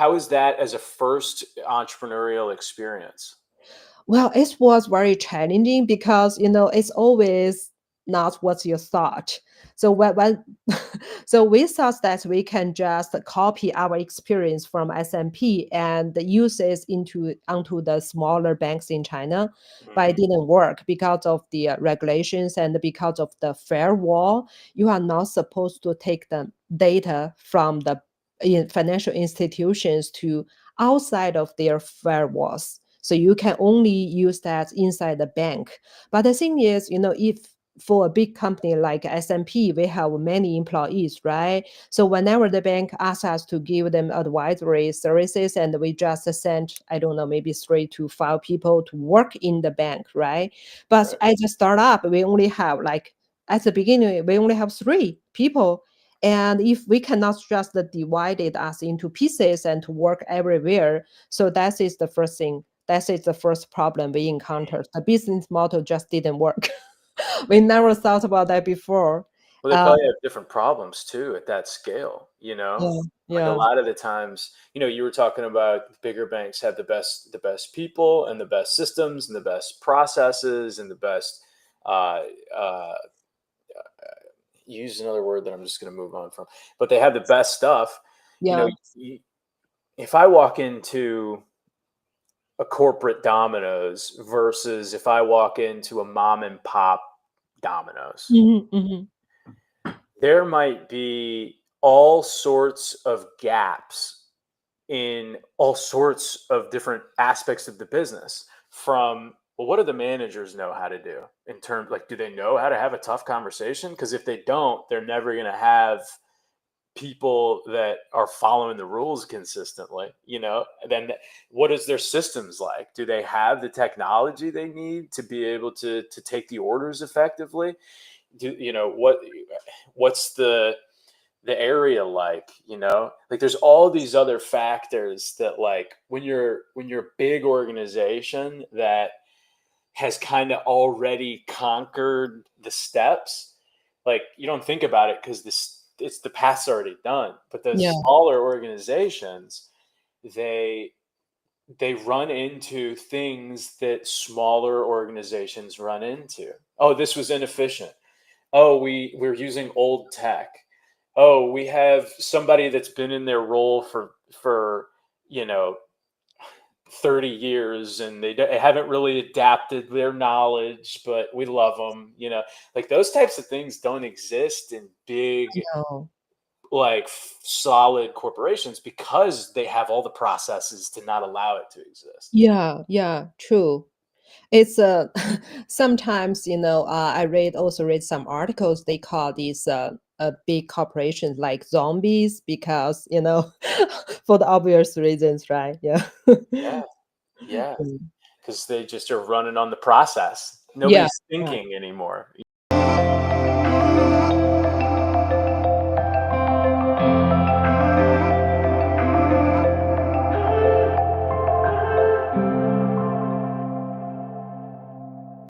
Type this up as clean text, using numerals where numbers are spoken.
How is that as a first entrepreneurial experience? Well, it was very challenging because, it's always not what you thought. So when so we thought that we can just copy our experience from SMP and use it onto the smaller banks in China, but it Mhm. didn't work because of the regulations and because of the firewall. You are not supposed to take the data from the financial institutions to outside of their firewalls. So you can only use that inside the bank. But the thing is, if for a big company like S&P, we have many employees, right? So whenever the bank asks us to give them advisory services, and we just send, I don't know, maybe 3 to 5 people to work in the bank, right? But Right. as a startup, we only have like at the beginning, we only have 3 people. And if we cannot just divide it us into pieces and to work everywhere, so that is the first thing. That is the first problem we encountered. The business model just didn't work. We never thought about that before. Well, they Uh, probably have different problems too at that scale, you know? yeah, Like a yeah, lot of the times, you were talking about bigger banks have the best people and the best systems and the best processes and the best uh uh use another word that I'm just going to move on from. But they have the best stuff. You know, yeah. y- if I walk into a corporate Domino's versus if I walk into a mom and pop Domino's, Mhm, mhm. there might be all sorts of gaps in all sorts of different aspects of the business. From, well, what do the managers know how to do in terms, like, do they know how to have a tough conversation? Because if they don't, they're never going to have people that are following the rules consistently. Then what is their systems like? Do they have the technology they need to be able to take the orders effectively? Do you know what's the area like? Like, there's all these other factors that, like, when you're a big organization that has kind of already conquered the steps, like, you don't think about it because it's the path's already done. But those Yeah, smaller organizations, they they run into things that smaller organizations run into. Oh, this was inefficient. Oh, we're using old tech. Oh, we have somebody that's been in their role for you know 30 years, and they haven't really adapted their knowledge, but we love them. Like, those types of things don't exist in big, no. like, solid corporations because they have all the processes to not allow it to exist. Yeah, yeah, true. It's sometimes, I also read some articles. They call these big corporations like zombies because, for the obvious reasons, right? Yeah. Yeah, yeah, Mm. because they just are running on the process. Yeah, Nobody's yeah. thinking anymore.